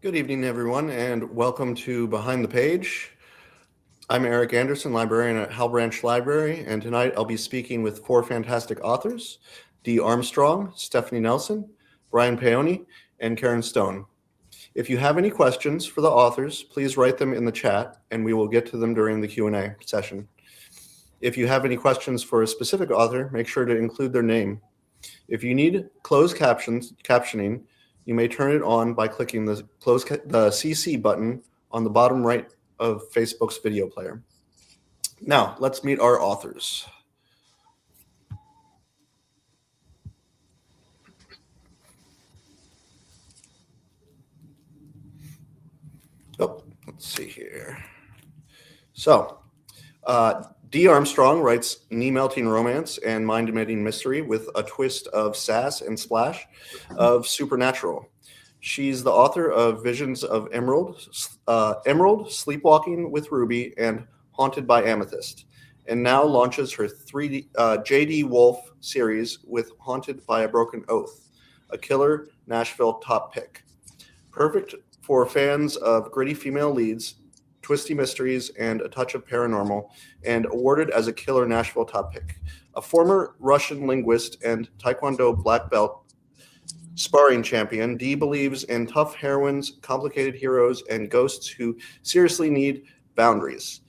Good evening, everyone, and welcome to Behind the Page. I'm Eric Anderson, librarian at Hal Branch Library, and tonight I'll be speaking with four fantastic authors, Dee Armstrong, Stephanie Nelson, Brian Paone, and Karen Stone. If you have any questions for the authors, please write them in the chat, and we will get to them during the Q&A session. If you have any questions for a specific author, make sure to include their name. If you need closed captioning, you may turn it on by clicking the CC button on the bottom right of Facebook's video player. Now, let's meet our authors. Let's see here. So, Dee Armstrong writes knee-melting romance and mind-bending mystery with a twist of sass and splash of supernatural. She's the author of Visions of Emerald, Sleepwalking with Ruby, and Haunted by Amethyst, and now launches her J.D. Wolfe series with Haunted by a Broken Oath, a killer Nashville top pick. Perfect for fans of gritty female leads, twisty mysteries, and a touch of paranormal, and awarded as a killer Nashville top pick. A former Russian linguist and Taekwondo black belt sparring champion, Dee believes in tough heroines, complicated heroes, and ghosts who seriously need boundaries.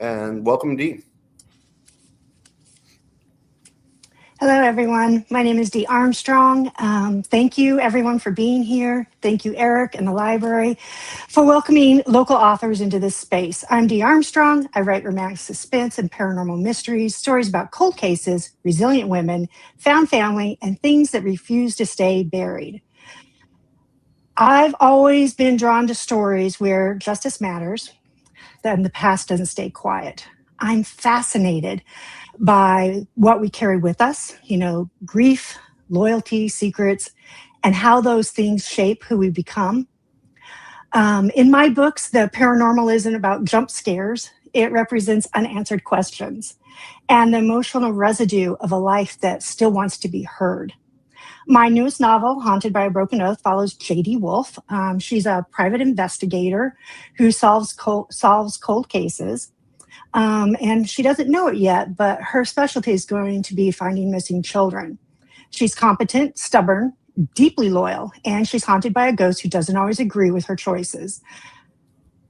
And welcome, Dee. Hello, everyone. My name is Dee Armstrong. Thank you, everyone, for being here. Thank you, Eric and the library, for welcoming local authors into this space. I'm Dee Armstrong. I write romantic suspense and paranormal mysteries, stories about cold cases, resilient women, found family, and things that refuse to stay buried. I've always been drawn to stories where justice matters, and the past doesn't stay quiet. I'm fascinated by what we carry with us, grief, loyalty, secrets, and how those things shape who we become. In my books, the paranormal isn't about jump scares. It represents unanswered questions and the emotional residue of a life that still wants to be heard. My newest novel, Haunted by a Broken Oath, follows J.D. Wolfe. She's a private investigator who solves cold cases. And she doesn't know it yet, but her specialty is going to be finding missing children. She's competent, stubborn, deeply loyal, and she's haunted by a ghost who doesn't always agree with her choices.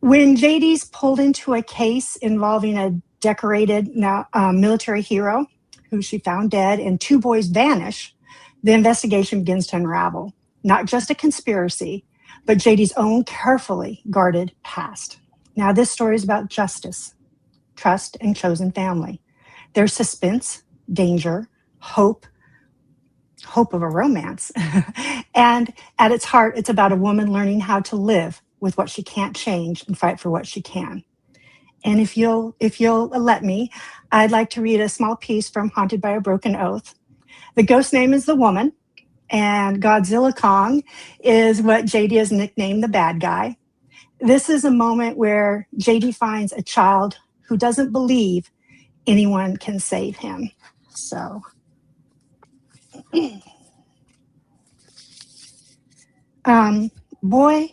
When JD's pulled into a case involving a decorated military hero who she found dead and two boys vanish, the investigation begins to unravel. Not just a conspiracy, but JD's own carefully guarded past. Now, this story is about justice, trust, and chosen family. There's suspense, danger, hope of a romance. And at its heart, it's about a woman learning how to live with what she can't change and fight for what she can. And if you'll let me, I'd like to read a small piece from Haunted by a Broken Oath. The ghost name is the woman, and Godzilla Kong is what JD has nicknamed the bad guy. This is a moment where JD finds a child who doesn't believe anyone can save him. So, boy.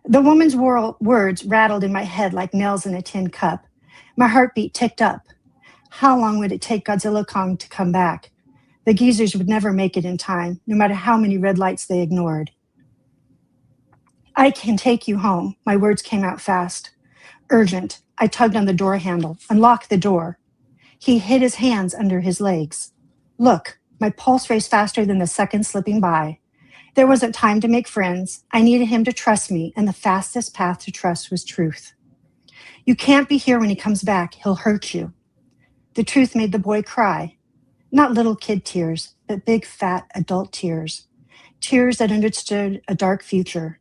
The woman's words rattled in my head like nails in a tin cup. My heartbeat ticked up. How long would it take Godzilla Kong to come back? The geezers would never make it in time, no matter how many red lights they ignored. I can take you home. My words came out fast. Urgent. I tugged on the door handle. Unlock the door. He hid his hands under his legs. Look, my pulse raced faster than the seconds slipping by. There wasn't time to make friends. I needed him to trust me, and the fastest path to trust was truth. You can't be here when he comes back. He'll hurt you. The truth made the boy cry. Not little kid tears, but big, fat adult tears. Tears that understood a dark future.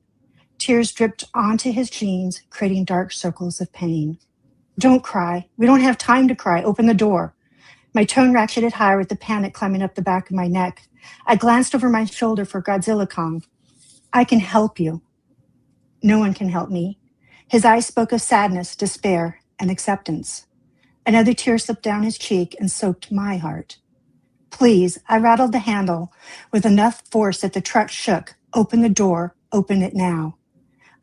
Tears dripped onto his jeans, creating dark circles of pain. Don't cry. We don't have time to cry. Open the door. My tone ratcheted higher with the panic climbing up the back of my neck. I glanced over my shoulder for Godzilla Kong. I can help you. No one can help me. His eyes spoke of sadness, despair, and acceptance. Another tear slipped down his cheek and soaked my heart. Please, I rattled the handle with enough force that the truck shook, Open the door, open it now.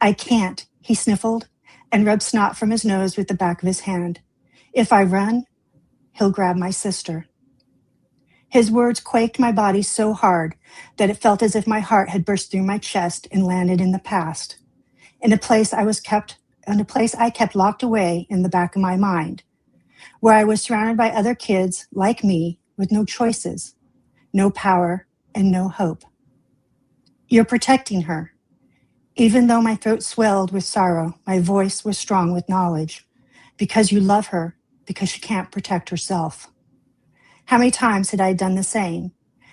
I can't, he sniffled and rubbed snot from his nose with the back of his hand. If I run, he'll grab my sister. His words quaked my body so hard that it felt as if my heart had burst through my chest and landed in the past, in a place I kept locked away in the back of my mind, where I was surrounded by other kids like me with no choices, no power, and no hope. You're protecting her. Even though my throat swelled with sorrow, my voice was strong with knowledge. Because you love her, because she can't protect herself. How many times had I done the same?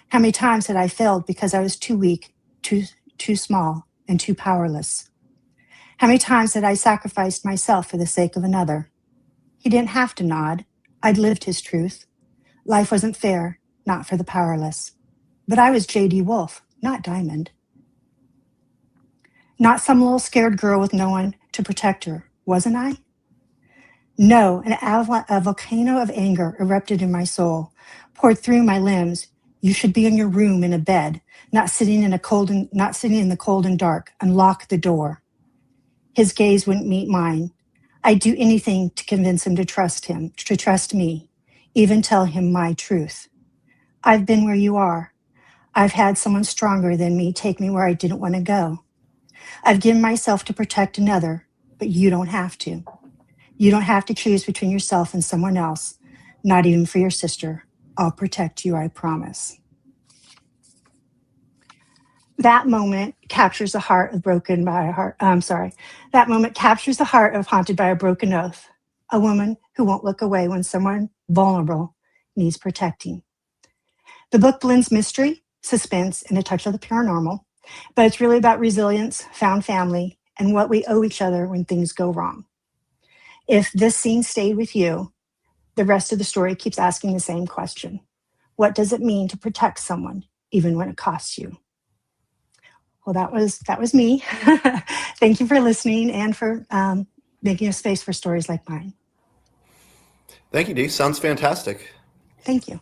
How many times had I failed because I was too weak, too small, and too powerless? How many times had I sacrificed myself for the sake of another? He didn't have to nod. I'd lived his truth. Life wasn't fair, not for the powerless. But I was J.D. Wolfe, not Diamond. Not some little scared girl with no one to protect her, wasn't I? No, a volcano of anger erupted in my soul, poured through my limbs. You should be in your room in a bed, not sitting in the cold and dark. Unlock the door. His gaze wouldn't meet mine. I'd do anything to convince him, to trust me, even tell him my truth. I've been where you are. I've had someone stronger than me take me where I didn't want to go. I've given myself to protect another, but you don't have to. You don't have to choose between yourself and someone else, not even for your sister. I'll protect you, I promise. That moment captures the heart of That moment captures the heart of haunted by a broken oath. A woman who won't look away when someone vulnerable needs protecting. The book blends mystery, suspense, and a touch of the paranormal, but it's really about resilience, found family, and what we owe each other when things go wrong. If this scene stayed with you, the rest of the story keeps asking the same question. What does it mean to protect someone, even when it costs you? Well, that was me. Thank you for listening and for making a space for stories like mine. Thank you, Dee. Sounds fantastic. Thank you.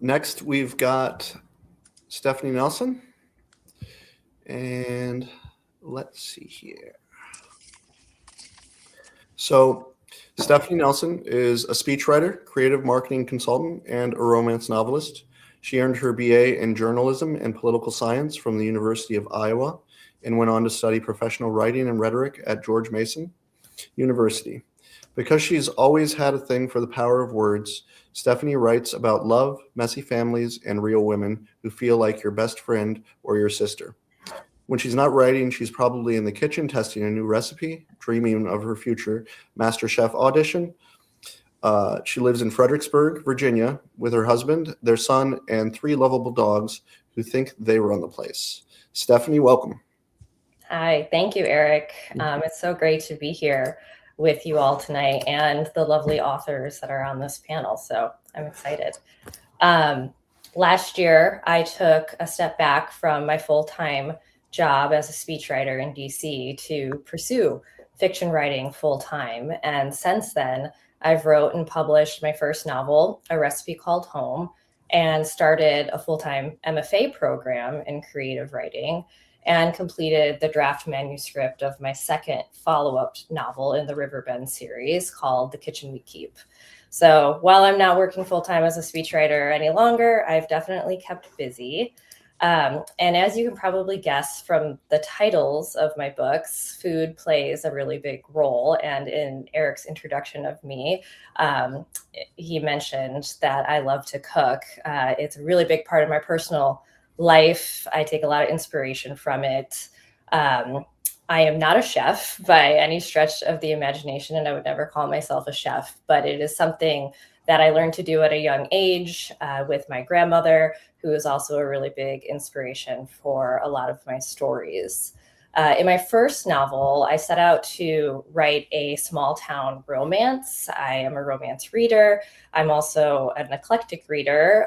Next, we've got Stephanie Nelson. And let's see here. So Stephanie Nelson is a speechwriter, creative marketing consultant, and a romance novelist. She earned her BA in journalism and political science from the University of Iowa and went on to study professional writing and rhetoric at George Mason University. Because she's always had a thing for the power of words, Stephanie writes about love, messy families, and real women who feel like your best friend or your sister. When she's not writing, she's probably in the kitchen testing a new recipe, dreaming of her future MasterChef audition. She lives in Fredericksburg, Virginia, with her husband, their son, and 3 lovable dogs who think they run the place. Stephanie, welcome. Hi, thank you, Eric. It's so great to be here with you all tonight and the lovely authors that are on this panel. So I'm excited. Last year, I took a step back from my full-time job as a speechwriter in DC to pursue fiction writing full-time. And since then, I've wrote and published my first novel, A Recipe Called Home, and started a full-time MFA program in creative writing and completed the draft manuscript of my second follow-up novel in the Riverbend series called The Kitchen We Keep. So while I'm not working full-time as a speechwriter any longer, I've definitely kept busy. And as you can probably guess from the titles of my books, food plays a really big role. And in Eric's introduction of me, he mentioned that I love to cook. It's a really big part of my personal life. I take a lot of inspiration from it. I am not a chef by any stretch of the imagination, and I would never call myself a chef, but it is something that I learned to do at a young age with my grandmother, who is also a really big inspiration for a lot of my stories. In my first novel, I set out to write a small town romance. I am a romance reader. I'm also an eclectic reader,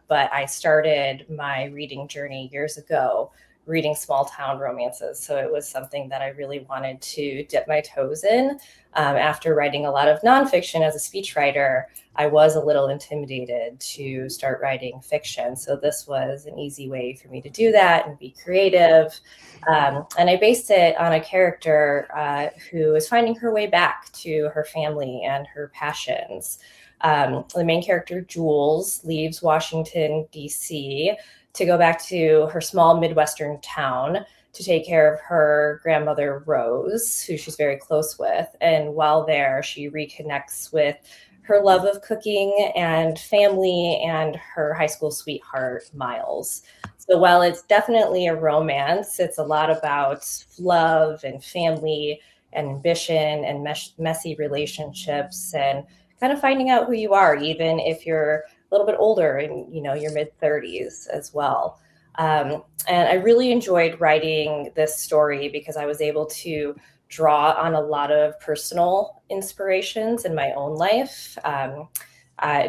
but I started my reading journey years ago reading small town romances. So it was something that I really wanted to dip my toes in. After writing a lot of nonfiction as a speechwriter, I was a little intimidated to start writing fiction. So this was an easy way for me to do that and be creative. And I based it on a character who is finding her way back to her family and her passions. The main character, Jules, leaves Washington, D.C. to go back to her small Midwestern town to take care of her grandmother, Rose, who she's very close with. And while there, she reconnects with her love of cooking and family and her high school sweetheart, Miles. So while it's definitely a romance, it's a lot about love and family and ambition and messy relationships and kind of finding out who you are, even if you're a little bit older in your mid-30s as well. And I really enjoyed writing this story because I was able to draw on a lot of personal inspirations in my own life.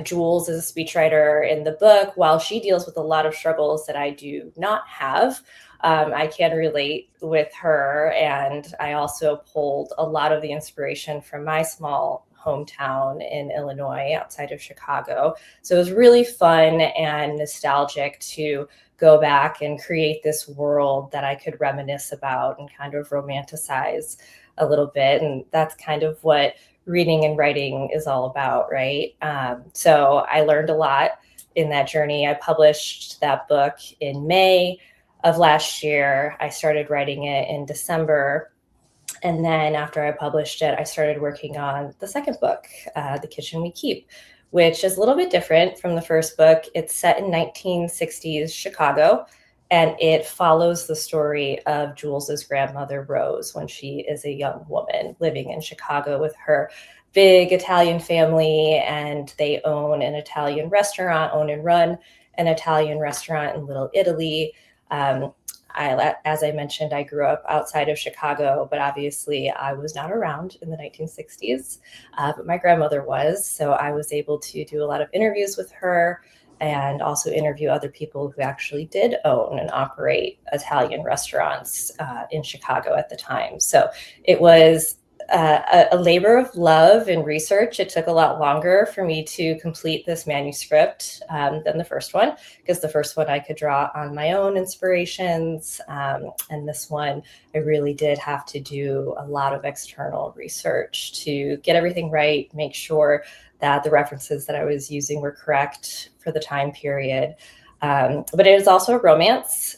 Jules is a speechwriter in the book. While she deals with a lot of struggles that I do not have, I can relate with her. And I also pulled a lot of the inspiration from my small hometown in Illinois outside of Chicago. So it was really fun and nostalgic to go back and create this world that I could reminisce about and kind of romanticize a little bit. And that's kind of what reading and writing is all about, right? So I learned a lot in that journey. I published that book in May of last year. I started writing it in December. And then after I published it, I started working on the second book, The Kitchen We Keep, which is a little bit different from the first book. It's set in 1960s Chicago, and it follows the story of Jules's grandmother, Rose, when she is a young woman living in Chicago with her big Italian family, and they own an Italian restaurant, own and run an Italian restaurant in Little Italy. As I mentioned, I grew up outside of Chicago, but obviously I was not around in the 1960s, but my grandmother was. So I was able to do a lot of interviews with her and also interview other people who actually did own and operate Italian restaurants in Chicago at the time. So it was a labor of love and research. It took a lot longer for me to complete this manuscript than the first one, because the first one I could draw on my own inspirations. And this one, I really did have to do a lot of external research to get everything right, make sure that the references that I was using were correct for the time period. But it is also a romance.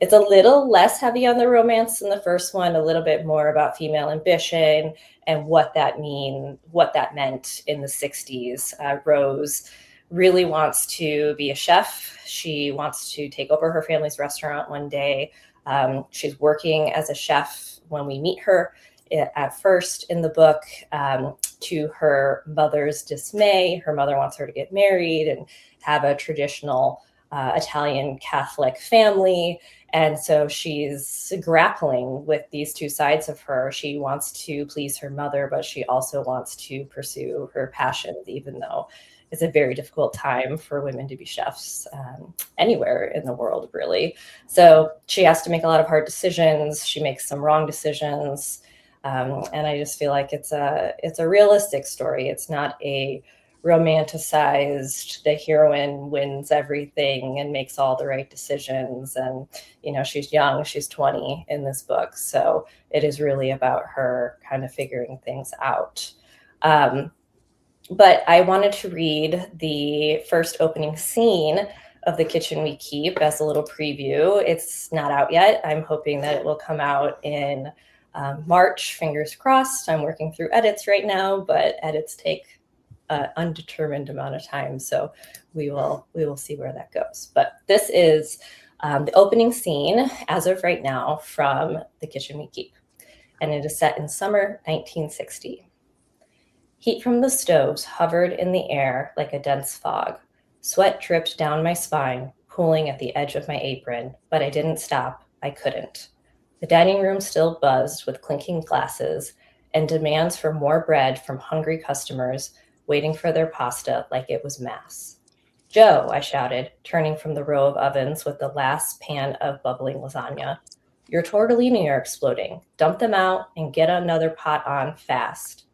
It's a little less heavy on the romance than the first one, a little bit more about female ambition and what that meant in the 60s. Rose really wants to be a chef. She wants to take over her family's restaurant one day. She's working as a chef when we meet her at first in the book. To her mother's dismay, her mother wants her to get married and have a traditional Italian Catholic family. And so she's grappling with these two sides of her. She wants to please her mother, but she also wants to pursue her passions, even though it's a very difficult time for women to be chefs anywhere in the world, really. So she has to make a lot of hard decisions. She makes some wrong decisions. And I just feel like it's a realistic story. It's not a romanticized, the heroine wins everything and makes all the right decisions. And, she's young, she's 20 in this book. So it is really about her kind of figuring things out. But I wanted to read the first opening scene of The Kitchen We Keep as a little preview. It's not out yet. I'm hoping that it will come out in March, fingers crossed. I'm working through edits right now, but edits take undetermined amount of time. So we will see where that goes. But this is the opening scene as of right now from The Kitchen We Keep. And it is set in summer 1960. Heat from the stoves hovered in the air like a dense fog. Sweat dripped down my spine, pooling at the edge of my apron, but I didn't stop. I couldn't. The dining room still buzzed with clinking glasses and demands for more bread from hungry customers waiting for their pasta like it was mass. "Joe," I shouted, turning from the row of ovens with the last pan of bubbling lasagna. "Your tortellini are exploding. Dump them out and get another pot on fast."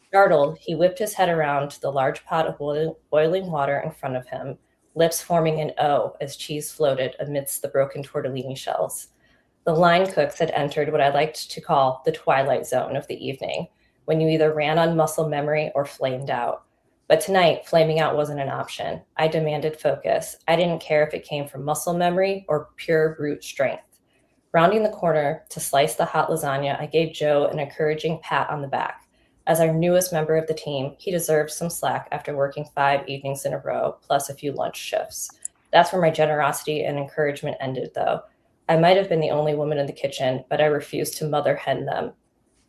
Startled, he whipped his head around to the large pot of boiling water in front of him, lips forming an O as cheese floated amidst the broken tortellini shells. The line cooks had entered what I liked to call the twilight zone of the evening, when you either ran on muscle memory or flamed out. But tonight, flaming out wasn't an option. I demanded focus. I didn't care if it came from muscle memory or pure brute strength. Rounding the corner to slice the hot lasagna, I gave Joe an encouraging pat on the back. As our newest member of the team, he deserved some slack after working 5 evenings in a row, plus a few lunch shifts. That's where my generosity and encouragement ended, though. I might have been the only woman in the kitchen, but I refused to mother hen them.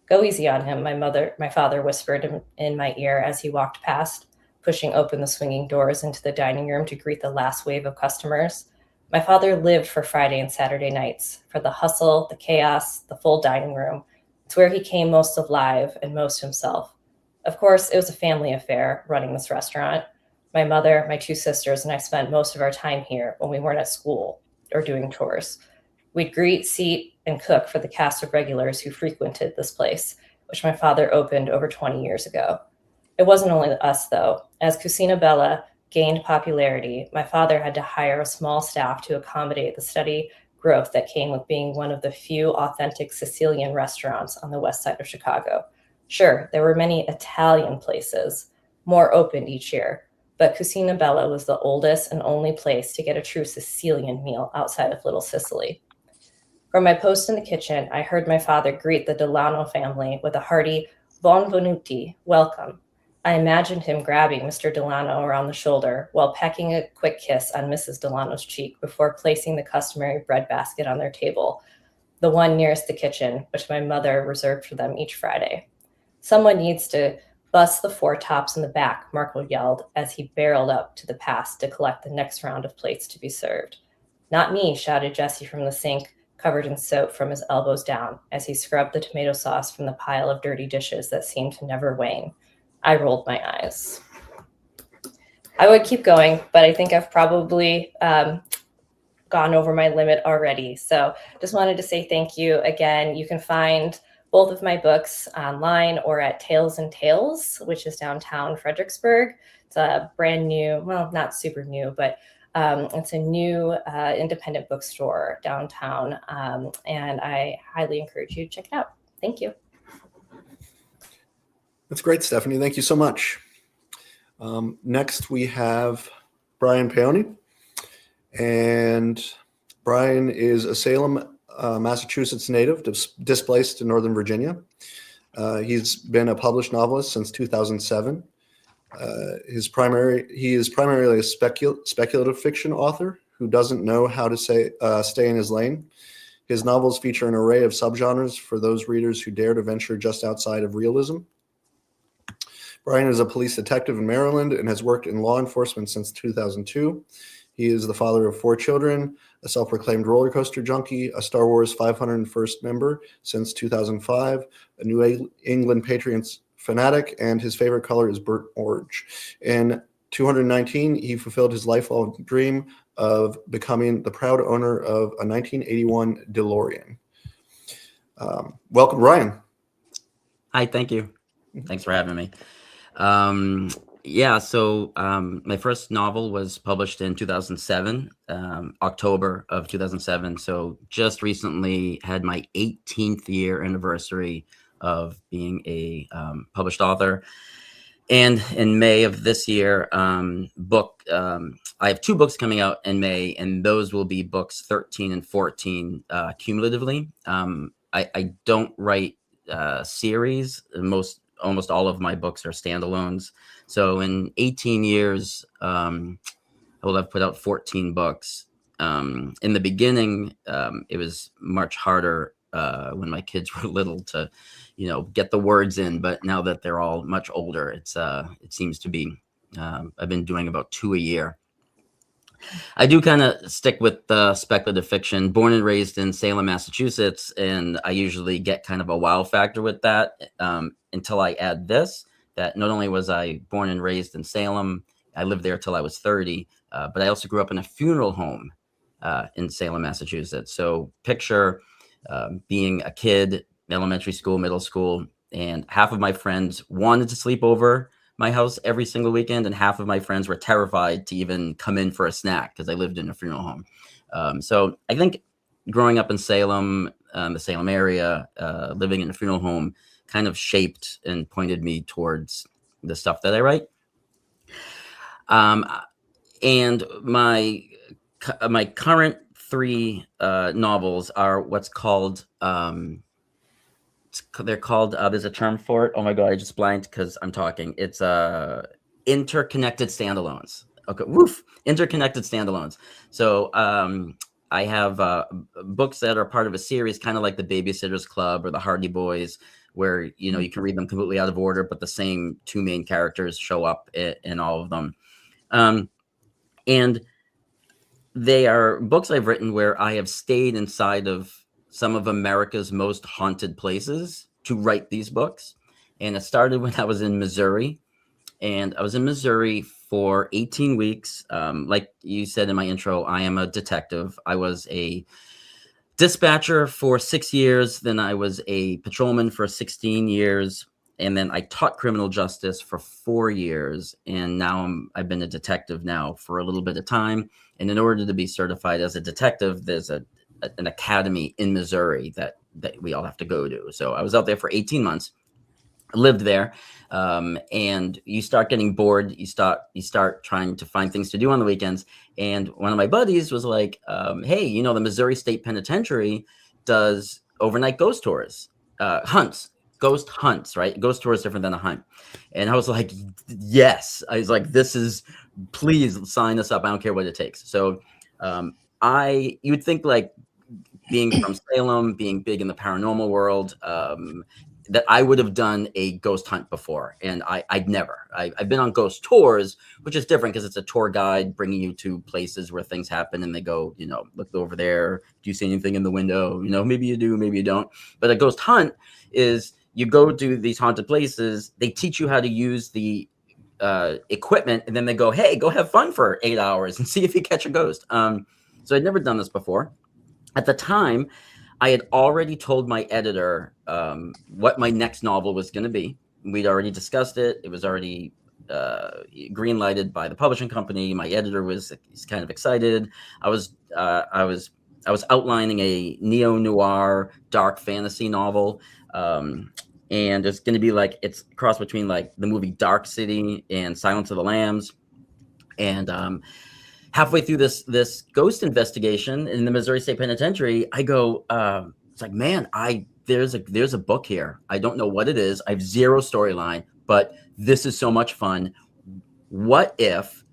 "Go easy on him," my father whispered in my ear as he walked past, pushing open the swinging doors into the dining room to greet the last wave of customers. My father lived for Friday and Saturday nights, for the hustle, the chaos, the full dining room. It's where he came most alive and most himself. Of course, it was a family affair running this restaurant. My mother, my 2 sisters, and I spent most of our time here when we weren't at school or doing tours. We'd greet, seat, and cook for the cast of regulars who frequented this place, which my father opened over 20 years ago. It wasn't only us, though. As Cucina Bella gained popularity, my father had to hire a small staff to accommodate the steady growth that came with being one of the few authentic Sicilian restaurants on the west side of Chicago. Sure, there were many Italian places, more opened each year, but Cucina Bella was the oldest and only place to get a true Sicilian meal outside of Little Sicily. From my post in the kitchen, I heard my father greet the Delano family with a hearty "Buonvenuti," welcome. I imagined him grabbing Mr. Delano around the shoulder while pecking a quick kiss on Mrs. Delano's cheek before placing the customary bread basket on their table, the one nearest the kitchen, which my mother reserved for them each Friday. "Someone needs to bust the 4 tops in the back," Marco yelled as he barreled up to the pass to collect the next round of plates to be served. "Not me," shouted Jesse from the sink, covered in soap from his elbows down, as he scrubbed the tomato sauce from the pile of dirty dishes that seemed to never wane. I rolled my eyes. I would keep going, but I think I've probably gone over my limit already. So just wanted to say thank you again. You can find both of my books online or at Tales and Tales, which is downtown Fredericksburg. It's a brand new, well, not super new, but it's a new independent bookstore downtown, and I highly encourage you to check it out. Thank you. That's great, Stephanie. Thank you so much. Next, we have Brian Paone. And Brian is a Salem, Massachusetts native, displaced to Northern Virginia. He's been a published novelist since 2007. He is primarily a speculative fiction author who doesn't know how to stay in his lane. His novels feature an array of subgenres for those readers who dare to venture just outside of realism. Brian is a police detective in Maryland and has worked in law enforcement since 2002. He is the father of 4 children, a self-proclaimed roller coaster junkie, a Star Wars 501st member since 2005, a New England Patriots fanatic, and his favorite color is burnt orange. In 2019, he fulfilled his lifelong dream of becoming the proud owner of a 1981 DeLorean. Welcome, Brian. Hi, thank you. Thanks for having me. My first novel was published in 2007, October of 2007. So just recently had my 18th year anniversary of being a published author. And in May of this year, I have 2 books coming out in May, and those will be books 13 and 14 cumulatively. I don't write series. Almost all of my books are standalones. So in 18 years, I will have put out 14 books. In the beginning, it was much harder when my kids were little to, get the words in. But now that they're all much older, it seems to be, I've been doing about 2 a year. I do kind of stick with the speculative fiction. Born and raised in Salem, Massachusetts, and I usually get kind of a wow factor with that until I add this, that not only was I born and raised in Salem, I lived there till I was 30, but I also grew up in a funeral home in Salem, Massachusetts. So picture being a kid, elementary school, middle school, and half of my friends wanted to sleep over my house every single weekend, and half of my friends were terrified to even come in for a snack because I lived in a funeral home. So I think growing up in Salem, the Salem area, living in a funeral home kind of shaped and pointed me towards the stuff that I write. And my current 3 novels are what's called, they're called, there's a term for it. Oh my God, I just blanked because I'm talking. It's interconnected standalones. Okay, woof, interconnected standalones. So I have books that are part of a series, kind of like the Babysitter's Club or the Hardy Boys, where, you know, you can read them completely out of order, but the same 2 main characters show up in all of them. And they are books I've written where I have stayed inside of some of America's most haunted places to write these books. And it started when I was in Missouri. And I was in Missouri for 18 weeks. Like you said in my intro, I am a detective. I was a dispatcher for 6 years. Then I was a patrolman for 16 years. And then I taught criminal justice for 4 years. And now I've been a detective now for a little bit of time. And in order to be certified as a detective, there's an academy in Missouri that we all have to go to. So I was out there for 18 months, lived there. And you start getting bored. You start trying to find things to do on the weekends. And one of my buddies was like, hey, you know, the Missouri State Penitentiary does overnight ghost tours, ghost hunts, right? Ghost tour is different than a hunt. And I was like, yes. I was like, please sign us up. I don't care what it takes. So you would think, like, being from Salem, being big in the paranormal world, that I would have done a ghost hunt before. And I've never. I've been on ghost tours, which is different because it's a tour guide bringing you to places where things happen, and they go, you know, look over there. Do you see anything in the window? You know, maybe you do, maybe you don't. But a ghost hunt is, you go to these haunted places, they teach you how to use the equipment, and then they go, hey, go have fun for 8 hours and see if you catch a ghost. So I'd never done this before. At the time, I had already told my editor what my next novel was going to be. We'd already discussed it. It was already green lighted by the publishing company. My editor was kind of excited. I was outlining a neo-noir dark fantasy novel. And it's going to be like, it's a cross between like the movie Dark City and Silence of the Lambs. And halfway through this ghost investigation in the Missouri State Penitentiary, I go, it's like, man, there's a book here. I don't know what it is. I have zero storyline, but this is so much fun. What if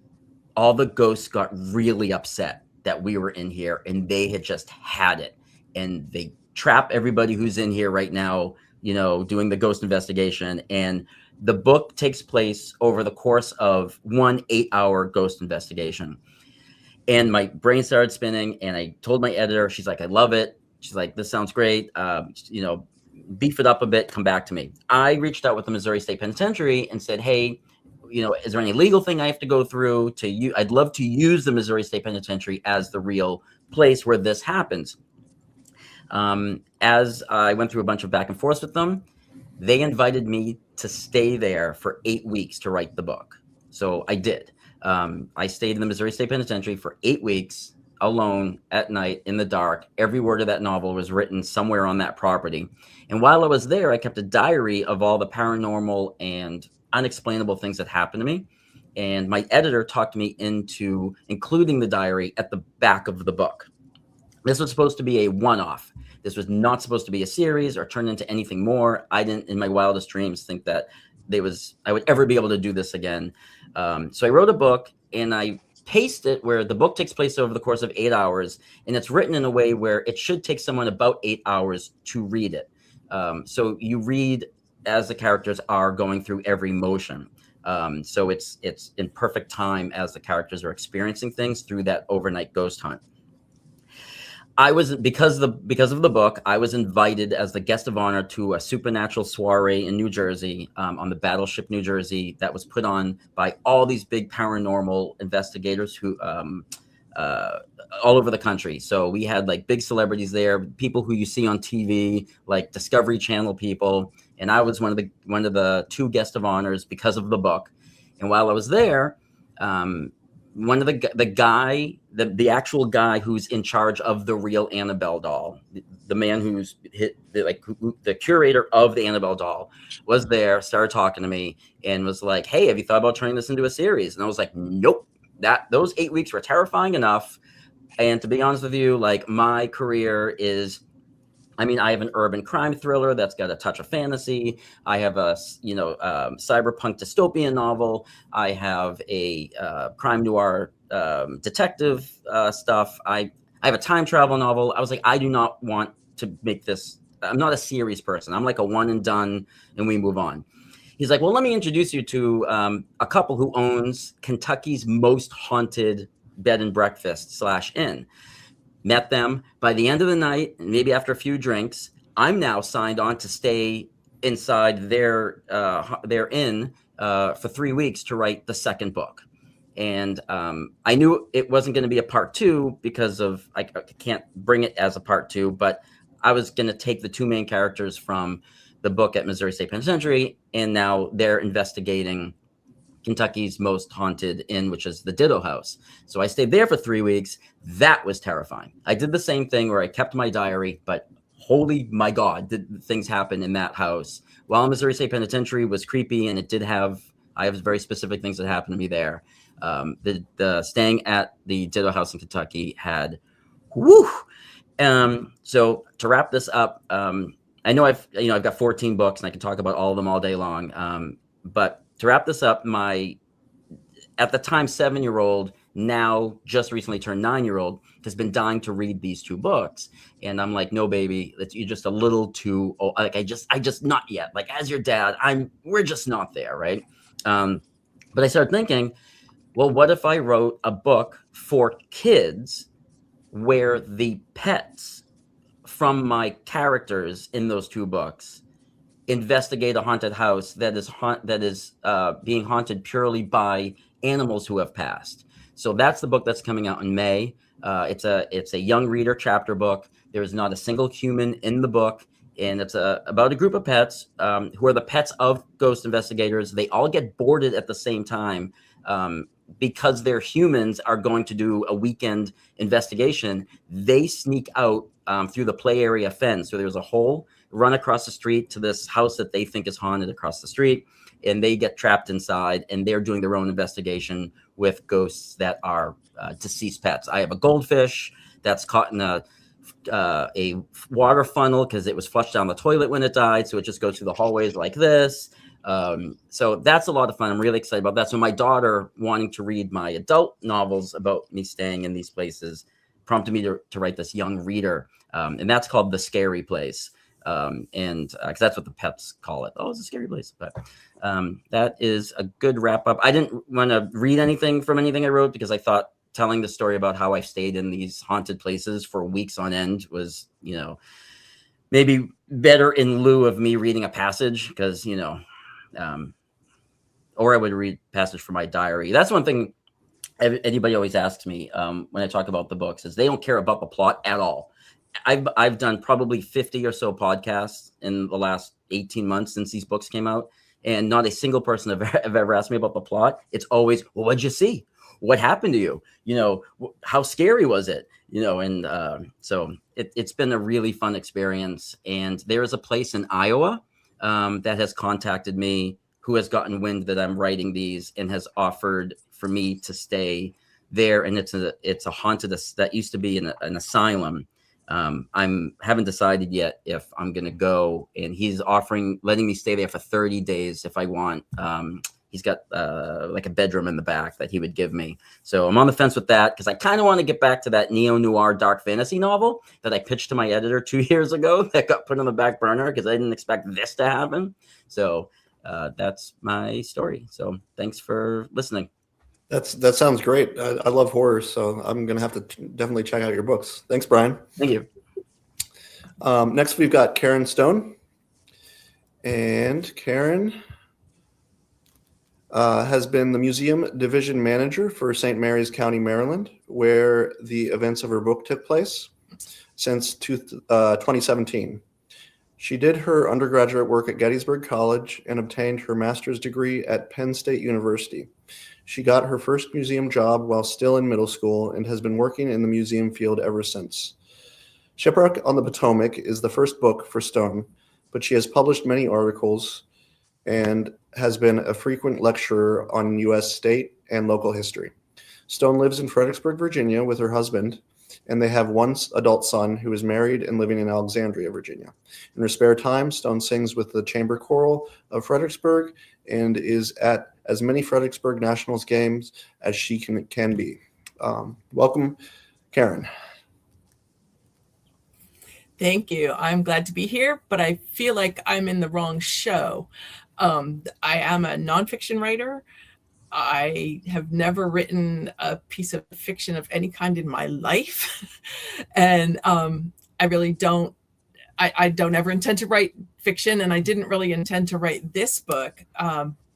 all the ghosts got really upset that we were in here and they had just had it, and they trap everybody who's in here right now, you know, doing the ghost investigation. And the book takes place over the course of 1 8-hour ghost investigation. And my brain started spinning, and I told my editor, she's like, I love it. She's like, this sounds great. You know, beef it up a bit, come back to me. I reached out with the Missouri State Penitentiary and said, hey, you know, is there any legal thing I have to go through to you? I'd love to use the Missouri State Penitentiary as the real place where this happens. As I went through a bunch of back and forth with them, they invited me to stay there for 8 weeks to write the book. So I did. I stayed in the Missouri State Penitentiary for 8 weeks, alone at night in the dark. Every word of that novel was written somewhere on that property. And while I was there, I kept a diary of all the paranormal and unexplainable things that happened to me. And my editor talked me into including the diary at the back of the book. This was supposed to be a one-off. This was not supposed to be a series or turn into anything more. I didn't, in my wildest dreams, think that I would ever be able to do this again. So I wrote a book, and I paced it where the book takes place over the course of 8 hours, and it's written in a way where it should take someone about 8 hours to read it. So you read as the characters are going through every motion. So it's in perfect time as the characters are experiencing things through that overnight ghost hunt. I was because of the book, I was invited as the guest of honor to a supernatural soiree in New Jersey, on the Battleship New Jersey, that was put on by all these big paranormal investigators who uh, all over the country. So we had like big celebrities there, people who you see on TV, like Discovery Channel people, and I was one of the two guest of honors because of the book. And while I was there, one of the actual guy who's in charge of the real Annabelle doll, the man who's the curator of the Annabelle doll, was there, started talking to me, and was like, "Hey, have you thought about turning this into a series?" And I was like, "Nope. Those 8 weeks were terrifying enough." And to be honest with you, like, my career is, I have an urban crime thriller that's got a touch of fantasy. I have a cyberpunk dystopian novel. I have a crime noir detective stuff. I have a time travel novel. I was like, I do not want to make this. I'm not a series person. I'm like a one and done, and we move on. He's like, well, let me introduce you to a couple who owns Kentucky's most haunted bed and breakfast / inn. Met them. By the end of the night, maybe after a few drinks, I'm now signed on to stay inside their inn for 3 weeks to write the second book. And I knew it wasn't going to be a part 2 because of I can't bring it as a part 2, but I was going to take the two main characters from the book at Missouri State Penitentiary, and now they're investigating Kentucky's most haunted inn, which is the Ditto House. So I stayed there for 3 weeks. That was terrifying. I did the same thing where I kept my diary, but holy my God, did things happen in that house. While Missouri State Penitentiary was creepy, and I have very specific things that happened to me there. The staying at the Ditto House in Kentucky had, whoo. So to wrap this up, I know I've got 14 books and I can talk about all of them all day long. But to wrap this up, my, at the time, 7-year-old, now just recently turned 9-year-old, has been dying to read these 2 books. And I'm like, no, baby, you're just a little too old. Like, I just not yet. Like, as your dad, we're just not there. Right. But I started thinking, well, what if I wrote a book for kids where the pets from my characters in those 2 books investigate a haunted house that is being haunted purely by animals who have passed. So that's the book that's coming out in May. It's a young reader chapter book. There is not a single human in the book, and it's about a group of pets who are the pets of ghost investigators. They all get boarded at the same time because their humans are going to do a weekend investigation. They sneak out through the play area fence. So there's a hole, run across the street to this house that they think is haunted across the street, and they get trapped inside, and they're doing their own investigation with ghosts that are deceased pets. I have a goldfish that's caught in a water funnel because it was flushed down the toilet when it died, so it just goes through the hallways like this. So that's a lot of fun. I'm really excited about that. So my daughter wanting to read my adult novels about me staying in these places prompted me to write this young reader, and that's called The Scary Place. And because that's what the pets call it. Oh, it's a scary place. But that is a good wrap up. I didn't want to read anything from anything I wrote because I thought telling the story about how I've stayed in these haunted places for weeks on end was, maybe better in lieu of me reading a passage because, or I would read passage from my diary. That's one thing anybody always asks me when I talk about the books is they don't care about the plot at all. I've done probably 50 or so podcasts in the last 18 months since these books came out, and not a single person have ever asked me about the plot. It's always, well, what'd you see? What happened to you? How scary was it? So it's been a really fun experience. And there is a place in Iowa that has contacted me who has gotten wind that I'm writing these and has offered for me to stay there. And it's a haunted, that used to be an asylum. Haven't decided yet if I'm going to go, and he's letting me stay there for 30 days if I want. He's got like a bedroom in the back that he would give me. So I'm on the fence with that because I kind of want to get back to that neo-noir dark fantasy novel that I pitched to my editor 2 years ago that got put on the back burner because I didn't expect this to happen. So that's my story. So thanks for listening. That sounds great. I love horror, so I'm gonna have to definitely check out your books. Thanks, Brian. Thank you. Next, we've got Karen Stone, and Karen has been the museum division manager for St. Mary's County, Maryland, where the events of her book took place since 2017. She did her undergraduate work at Gettysburg College and obtained her master's degree at Penn State University. She got her first museum job while still in middle school and has been working in the museum field ever since. Shipwreck on the Potomac is the first book for Stone, but she has published many articles and has been a frequent lecturer on U.S. state and local history. Stone lives in Fredericksburg, Virginia with her husband, and they have one adult son who is married and living in Alexandria, Virginia. In her spare time, Stone sings with the Chamber Choral of Fredericksburg and is at as many Fredericksburg Nationals games as she can be. Welcome, Karen. Thank you. I'm glad to be here, but I feel like I'm in the wrong show. I am a nonfiction writer. I have never written a piece of fiction of any kind in my life. And I really don't, I don't ever intend to write fiction, and I didn't really intend to write this book.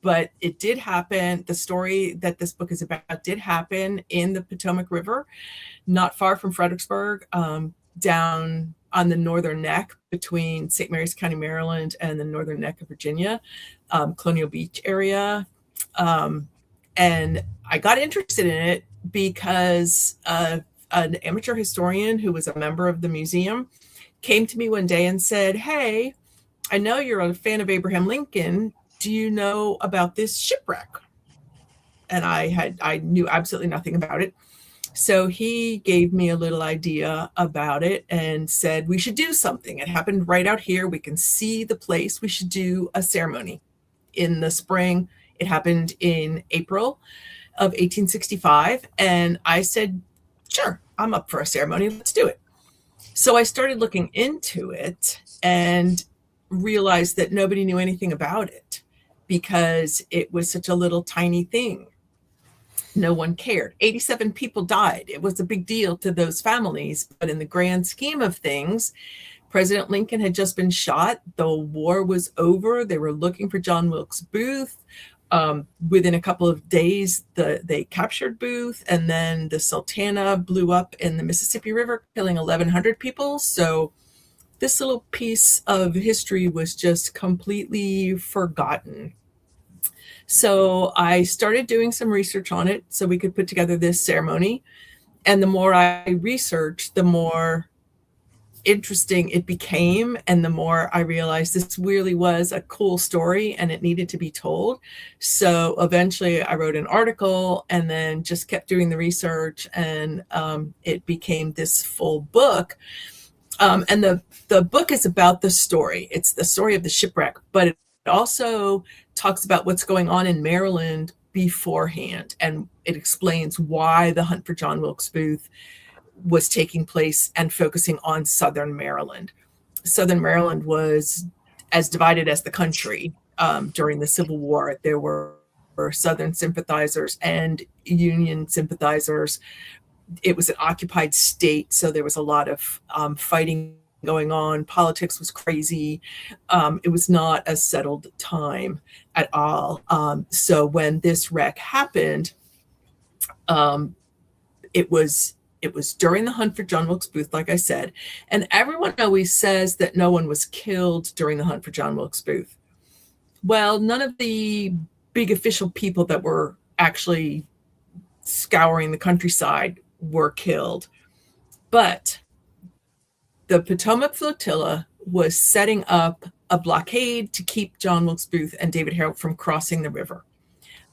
But it did happen. The story that this book is about did happen in the Potomac River, not far from Fredericksburg, down on the northern neck between St. Mary's County, Maryland, and the northern neck of Virginia, Colonial Beach area. And I got interested in it because an amateur historian who was a member of the museum came to me one day and said, "Hey, I know you're a fan of Abraham Lincoln. Do you know about this shipwreck?" And I knew absolutely nothing about it. So he gave me a little idea about it and said, we should do something. It happened right out here. We can see the place. We should do a ceremony in the spring. It happened in April of 1865. And I said, sure, I'm up for a ceremony. Let's do it. So I started looking into it and realized that nobody knew anything about it because it was such a little tiny thing. No one cared. 87 people died. It was a big deal to those families. But in the grand scheme of things, President Lincoln had just been shot. The war was over. They were looking for John Wilkes Booth. Within a couple of days, they captured Booth, and then the Sultana blew up in the Mississippi River, killing 1,100 people. So this little piece of history was just completely forgotten. So I started doing some research on it so we could put together this ceremony. And the more I researched, the more interesting it became. And the more I realized this really was a cool story and it needed to be told. So eventually I wrote an article and then just kept doing the research, and it became this full book. And the book is about the story. It's the story of the shipwreck, but it also talks about what's going on in Maryland beforehand, and it explains why the hunt for John Wilkes Booth was taking place and focusing on Southern Maryland. Southern Maryland was as divided as the country during the Civil War. There were Southern sympathizers and Union sympathizers. It was an occupied state, so there was a lot of fighting going on. Politics was crazy. It was not a settled time at all. So when this wreck happened, it was during the hunt for John Wilkes Booth, like I said, and everyone always says that no one was killed during the hunt for John Wilkes Booth. Well, none of the big official people that were actually scouring the countryside were killed, but the Potomac flotilla was setting up a blockade to keep John Wilkes Booth and David Harrell from crossing the river.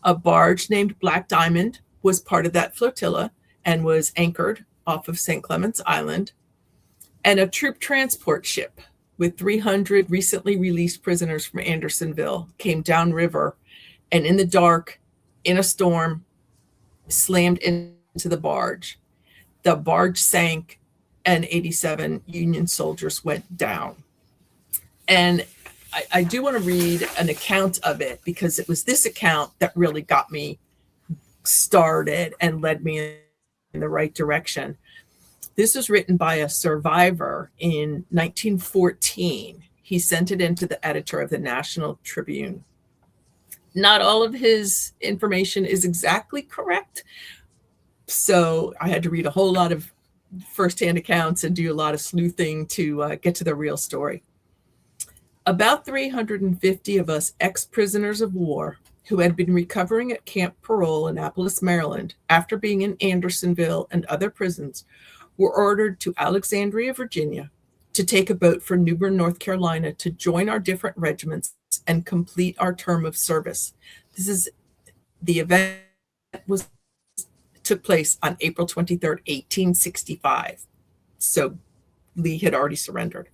A barge named Black Diamond was part of that flotilla and was anchored off of St. Clement's Island. And a troop transport ship with 300 recently released prisoners from Andersonville came downriver, and in the dark, in a storm, slammed into the barge. The barge sank, and 87 Union soldiers went down. And I do want to read an account of it because it was this account that really got me started and led me in the right direction. This was written by a survivor in 1914. He sent it in to the editor of the National Tribune. Not all of his information is exactly correct, so I had to read a whole lot of firsthand accounts and do a lot of sleuthing to get to the real story. About 350 of us ex-prisoners of war who had been recovering at Camp Parole in Annapolis, Maryland, after being in Andersonville and other prisons, were ordered to Alexandria, Virginia, to take a boat for New Bern, North Carolina, to join our different regiments and complete our term of service. The event took place on April 23rd, 1865. So Lee had already surrendered.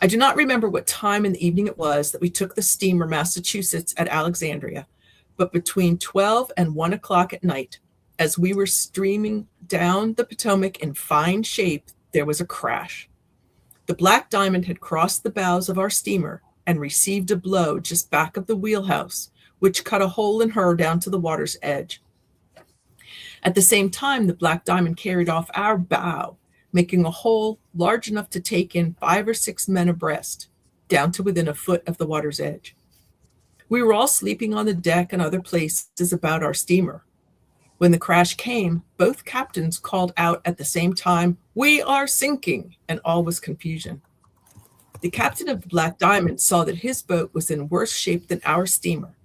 I do not remember what time in the evening it was that we took the steamer Massachusetts at Alexandria, but between 12 and 1 o'clock at night, as we were streaming down the Potomac in fine shape, there was a crash. The Black Diamond had crossed the bows of our steamer and received a blow just back of the wheelhouse, which cut a hole in her down to the water's edge. At the same time, the Black Diamond carried off our bow, making a hole large enough to take in 5 or 6 men abreast, down to within a foot of the water's edge. We were all sleeping on the deck and other places about our steamer. When the crash came, both captains called out at the same time, "We are sinking," and all was confusion. The captain of the Black Diamond saw that his boat was in worse shape than our steamer,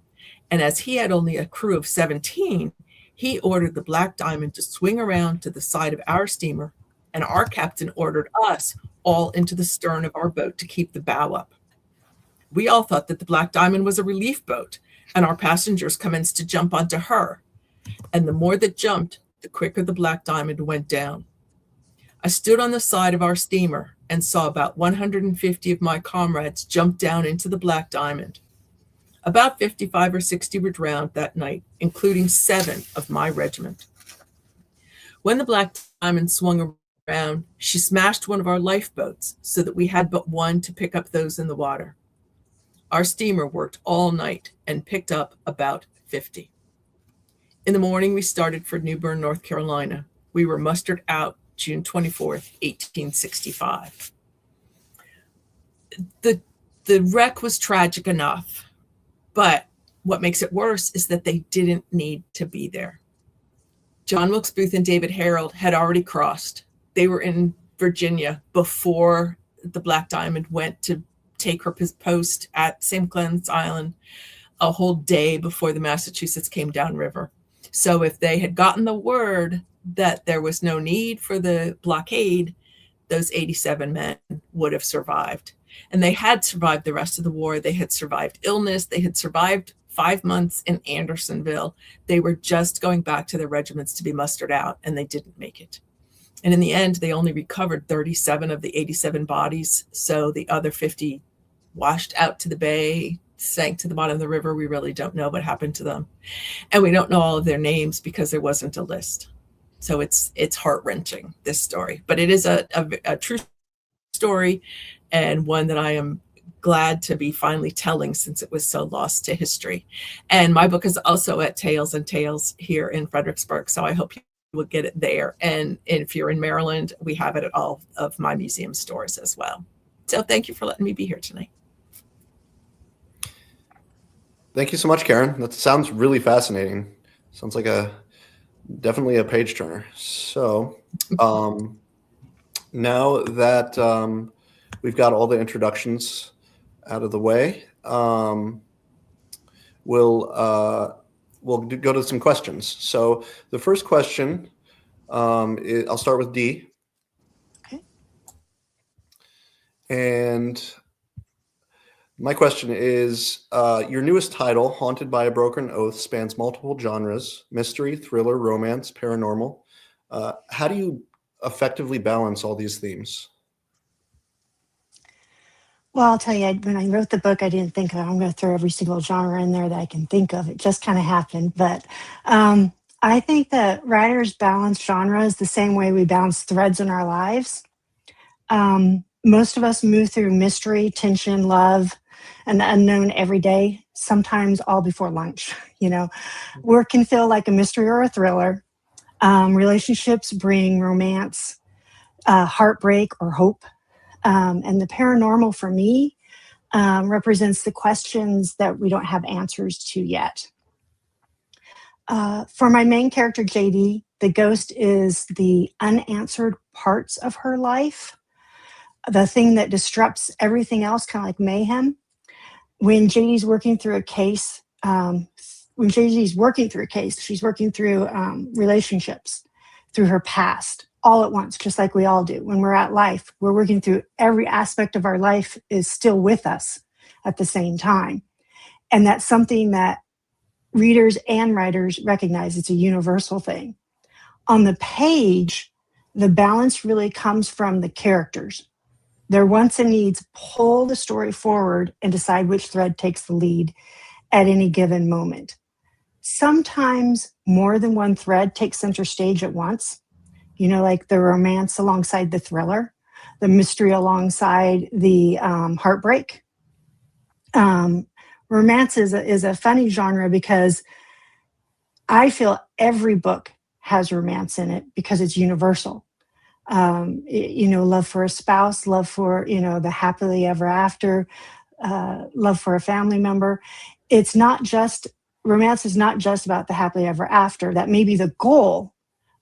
and as he had only a crew of 17, he ordered the Black Diamond to swing around to the side of our steamer, and our captain ordered us all into the stern of our boat to keep the bow up. We all thought that the Black Diamond was a relief boat, and our passengers commenced to jump onto her. And the more that jumped, the quicker the Black Diamond went down. I stood on the side of our steamer and saw about 150 of my comrades jump down into the Black Diamond. About 55 or 60 were drowned that night, including 7 of my regiment. When the Black Diamond swung around, she smashed one of our lifeboats so that we had but one to pick up those in the water. Our steamer worked all night and picked up about 50. In the morning, we started for New Bern, North Carolina. We were mustered out June 24th, 1865. The wreck was tragic enough, but what makes it worse is that they didn't need to be there. John Wilkes Booth and David Harold had already crossed. They were in Virginia before the Black Diamond went to take her post at St. Clements Island a whole day before the Massachusetts came downriver. So if they had gotten the word that there was no need for the blockade, those 87 men would have survived. And they had survived the rest of the war. They had survived illness. They had survived 5 months in Andersonville. They were just going back to their regiments to be mustered out, and they didn't make it. And in the end, they only recovered 37 of the 87 bodies. So the other 50 washed out to the bay, sank to the bottom of the river. We really don't know what happened to them. And we don't know all of their names because there wasn't a list. So it's heart-wrenching, this story. But it is a true story, and one that I am glad to be finally telling since it was so lost to history. And my book is also at Tales and Tales here in Fredericksburg, so I hope you will get it there. And if you're in Maryland, we have it at all of my museum stores as well. So thank you for letting me be here tonight. Thank you so much, Karen. That sounds really fascinating. Sounds like definitely a page turner. So now that we've got all the introductions out of the way, we'll go to some questions. So the first question, I'll start with Dee. Okay. And my question is, your newest title, Haunted by a Broken Oath, spans multiple genres: mystery, thriller, romance, paranormal. How do you effectively balance all these themes? Well, I'll tell you, when I wrote the book, I didn't think I'm going to throw every single genre in there that I can think of. It just kind of happened. But I think that writers balance genres the same way we balance threads in our lives. Most of us move through mystery, tension, love, and the unknown every day, sometimes all before lunch. Work can feel like a mystery or a thriller. Relationships bring romance, heartbreak, or hope. And the paranormal for me represents the questions that we don't have answers to yet. For my main character, JD, the ghost is the unanswered parts of her life, the thing that disrupts everything else, kind of like mayhem. When JD's working through a case, she's working through relationships, through her past, all at once, just like we all do. When we're at life, we're working through every aspect of our life is still with us at the same time. And that's something that readers and writers recognize. It's a universal thing. On the page, the balance really comes from the characters. Their wants and needs pull the story forward and decide which thread takes the lead at any given moment. Sometimes more than one thread takes center stage at once, like the romance alongside the thriller, the mystery alongside the heartbreak. Romance is a funny genre because I feel every book has romance in it because it's universal. Love for a spouse, love for, the happily ever after, love for a family member. Romance is not just about the happily ever after. That may be the goal.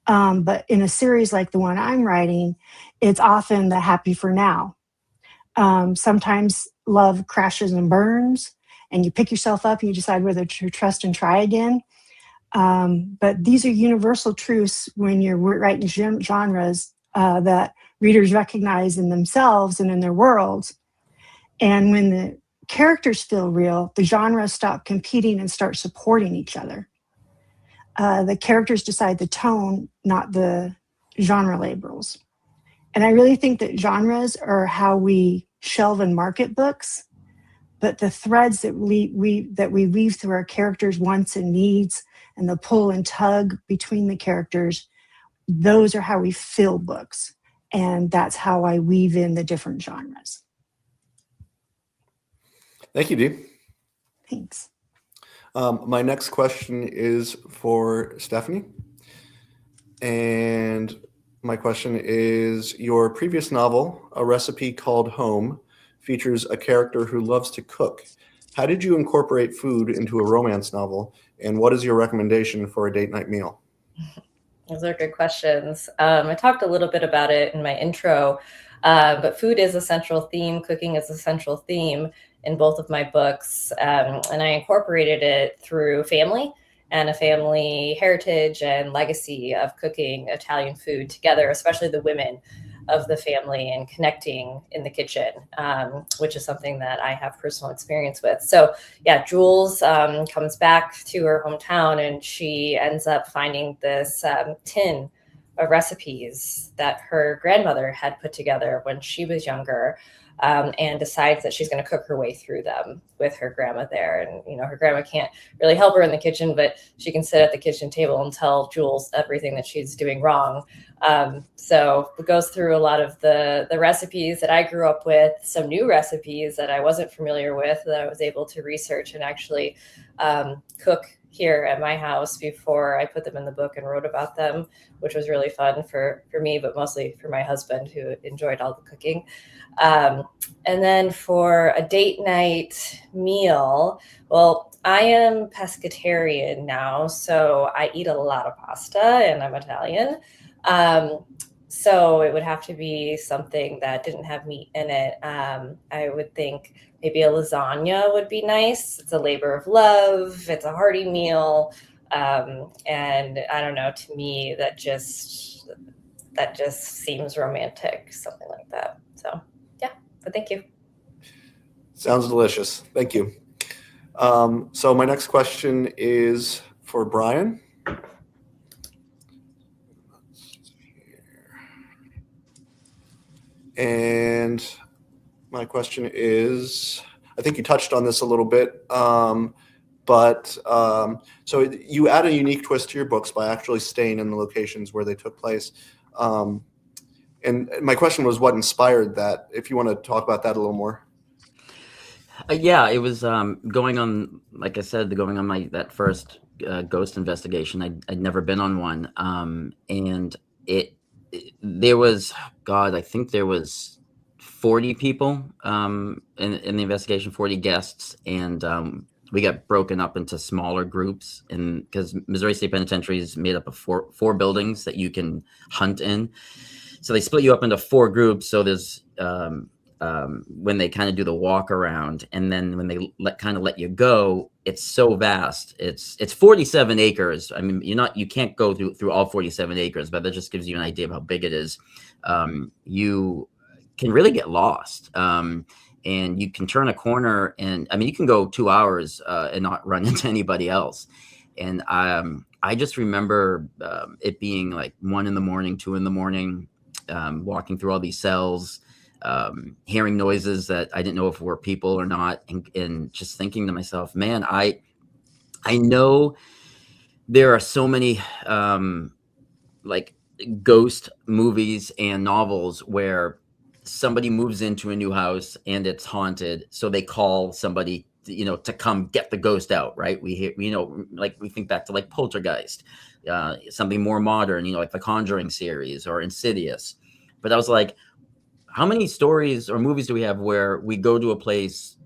But in a series like the one I'm writing, it's often the happy for now. Sometimes love crashes and burns, and you pick yourself up and you decide whether to trust and try again. But these are universal truths when you're writing genres that readers recognize in themselves and in their worlds. And when the characters feel real, the genres stop competing and start supporting each other. The characters decide the tone, not the genre labels. And I really think that genres are how we shelve and market books, but the threads that we weave through our characters' wants and needs and the pull and tug between the characters, those are how we fill books. And that's how I weave in the different genres. Thank you, Dee. Thanks. My next question is for Stephanie. And my question is, your previous novel, A Recipe Called Home, features a character who loves to cook. How did you incorporate food into a romance novel? And what is your recommendation for a date night meal? Those are good questions. I talked a little bit about it in my intro, but food is a central theme. Cooking is a central theme in both of my books. And I incorporated it through family and a family heritage and legacy of cooking Italian food together, especially the women of the family and connecting in the kitchen, which is something that I have personal experience with. So yeah, Jules comes back to her hometown and she ends up finding this tin of recipes that her grandmother had put together when she was younger, and decides that she's going to cook her way through them with her grandma there. And, her grandma can't really help her in the kitchen, but she can sit at the kitchen table and tell Jules everything that she's doing wrong. So it goes through a lot of the recipes that I grew up with, some new recipes that I wasn't familiar with that I was able to research and actually cook here at my house before I put them in the book and wrote about them, which was really fun for me, but mostly for my husband, who enjoyed all the cooking. And then for a date night meal, well, I am pescatarian now, so I eat a lot of pasta and I'm Italian. So it would have to be something that didn't have meat in it. I would think maybe a lasagna would be nice. It's a labor of love. It's a hearty meal. And I don't know, to me, that just seems romantic, something like that. So yeah, but thank you. Sounds delicious. Thank you. So my next question is for Brian. And my question is, I think you touched on this a little bit, but so you add a unique twist to your books by actually staying in the locations where they took place. And my question was, what inspired that? If you want to talk about that a little more. Yeah, it was going on, like I said, going on that first ghost investigation. I'd never been on one, and there was, God, I think there was 40 people in the investigation, 40 guests, and we got broken up into smaller groups, and because Missouri State Penitentiary is made up of four buildings that you can hunt in, so they split you up into 4 groups. So there's when they kind of do the walk around, and then when they let you go, it's so vast. It's 47 acres. I mean, you can't go through all 47 acres, but that just gives you an idea of how big it is. You can really get lost. And you can turn a corner, and I mean, you can go 2 hours and not run into anybody else. And I just remember it being like 1 a.m, 2 a.m, walking through all these cells, hearing noises that I didn't know if were people or not, and just thinking to myself, man, I know there are so many like ghost movies and novels where somebody moves into a new house and it's haunted, so they call somebody to come get the ghost out, right? We hear, like we think back to like Poltergeist, something more modern, like the Conjuring series or Insidious. But I was like, how many stories or movies do we have where we go to a place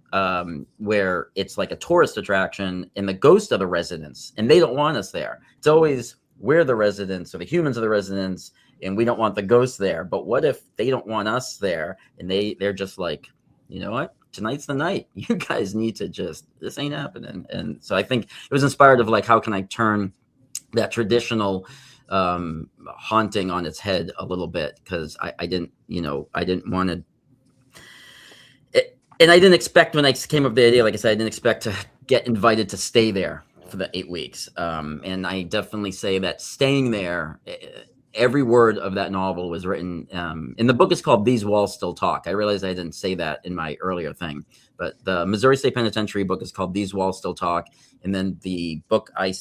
where it's like a tourist attraction and the ghosts are the residents and they don't want us there? It's always, we're the residents, or the humans are the residents, and we don't want the ghosts there. But what if they don't want us there, and they're just like, you know what? Tonight's the night. You guys need to this ain't happening. And so I think it was inspired of like, how can I turn that traditional haunting on its head a little bit? Because I didn't want to, and I didn't expect, when I came up with the idea, like I said, I didn't expect to get invited to stay there for the 8 weeks. And I definitely say that staying there, every word of that novel was written, and the book is called These Walls Still Talk. I realized I didn't say that in my earlier thing, but the Missouri State Penitentiary book is called These Walls Still Talk. And then the book I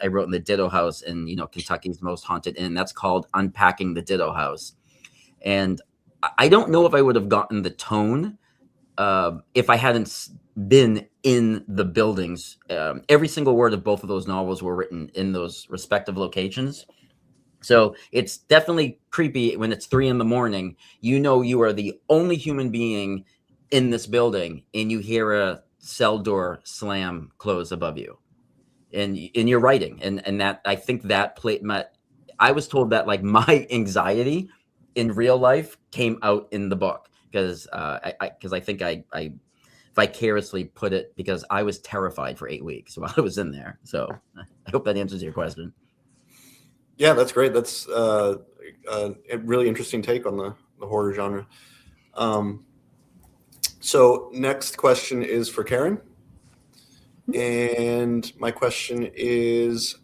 wrote in the Ditto House in, Kentucky's most haunted inn, that's called Unpacking the Ditto House. And I don't know if I would have gotten the tone if I hadn't been in the buildings. Every single word of both of those novels were written in those respective locations. So it's definitely creepy when it's 3 a.m. You are the only human being in this building, and you hear a cell door slam close above you, and you're writing. And that, I think that I was told that like my anxiety in real life came out in the book, because I think I vicariously put it, because I was terrified for 8 weeks while I was in there. So I hope that answers your question. Yeah, that's great. That's a really interesting take on the horror genre. So next question is for Karen. And my question is,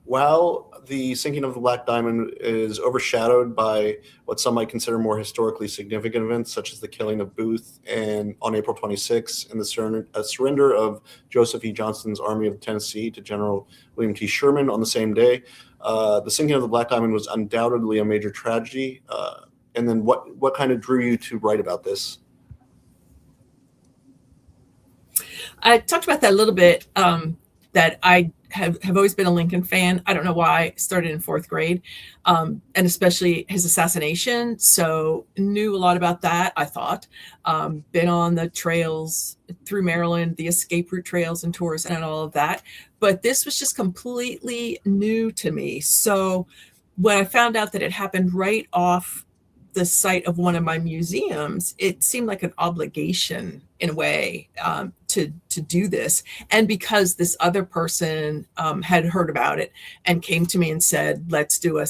while the sinking of the Black Diamond is overshadowed by what some might consider more historically significant events, such as the killing of Booth on April 26 and the surrender of Joseph E. Johnston's Army of the Tennessee to General William T. Sherman on the same day, the sinking of the Black Diamond was undoubtedly a major tragedy. And then what kind of drew you to write about this? I talked about that a little bit, that I have always been a Lincoln fan. I don't know why. I started in 4th grade, and especially his assassination. So knew a lot about that, I thought. Been on the trails through Maryland, the escape route trails and tours and all of that. But this was just completely new to me. So when I found out that it happened right off the site of one of my museums, it seemed like an obligation in a way to do this. And because this other person had heard about it and came to me and said, let's do a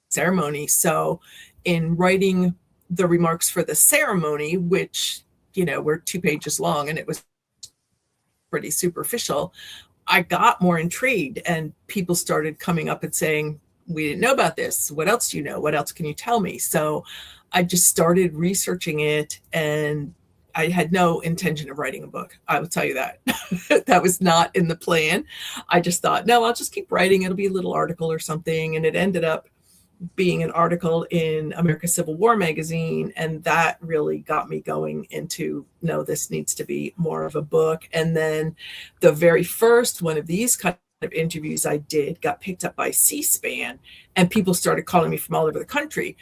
ceremony. So in writing the remarks for the ceremony, which, were 2 pages long and it was pretty superficial, I got more intrigued, and people started coming up and saying, we didn't know about this. What else do you know? What else can you tell me? So I just started researching it, and I had no intention of writing a book. I will tell you that. That was not in the plan. I just thought, no, I'll just keep writing. It'll be a little article or something. And it ended up being an article in America's Civil War magazine, and that really got me going into, no, this needs to be more of a book. And then the very first one of these kind of interviews I did got picked up by C-SPAN, and people started calling me from all over the country.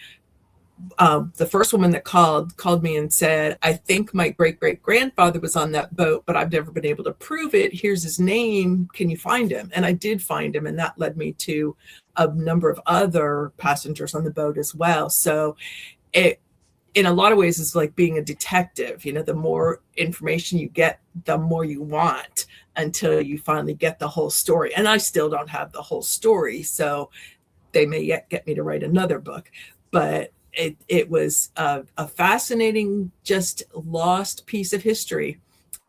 The first woman that called me and said, I think my great-great-grandfather was on that boat, but I've never been able to prove it. Here's his name. Can you find him? And I did find him, and that led me to a number of other passengers on the boat as well. So it, in a lot of ways, is like being a detective. You know, the more information you get, the more you want, until you finally get the whole story. And I still don't have the whole story, so they may yet get me to write another book. But it was a fascinating, just lost piece of history.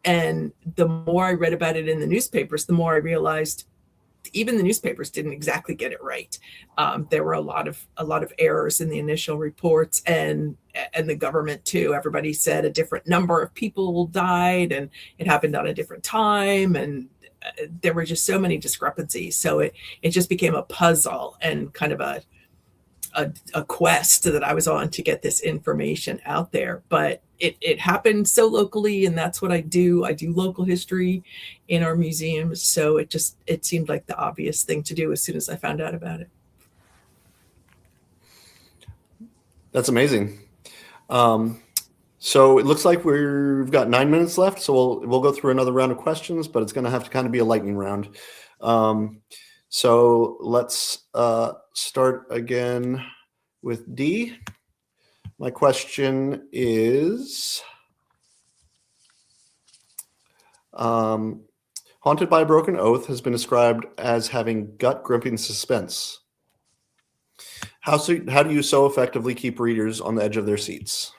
And the more I read about it in the newspapers, the more I realized even the newspapers didn't exactly get it right. There were a lot of errors in the initial reports, and the government too. Everybody said a different number of people died, and it happened on a different time, and there were just so many discrepancies. So it just became a puzzle and kind of a quest that I was on to get this information out there. But it happened so locally, and that's what I do. I do local history in our museums. So it seemed like the obvious thing to do as soon as I found out about it. That's amazing. So it looks like we've got 9 minutes left. So we'll go through another round of questions, but it's going to have to kind of be a lightning round. So let's start again with Dee. My question is, Haunted by a Broken Oath has been described as having gut-gripping suspense. How do you so effectively keep readers on the edge of their seats?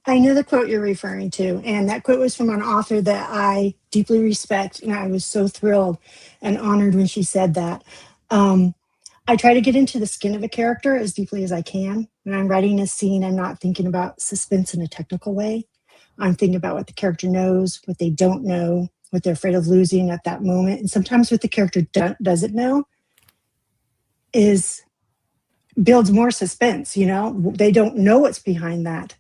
I know the quote you're referring to, and that quote was from an author that I deeply respect, and I was so thrilled and honored when she said that. I try to get into the skin of a character as deeply as I can. When I'm writing a scene, I'm not thinking about suspense in a technical way. I'm thinking about what the character knows, what they don't know, what they're afraid of losing at that moment. And sometimes what the character doesn't know builds more suspense. You know, they don't know what's behind that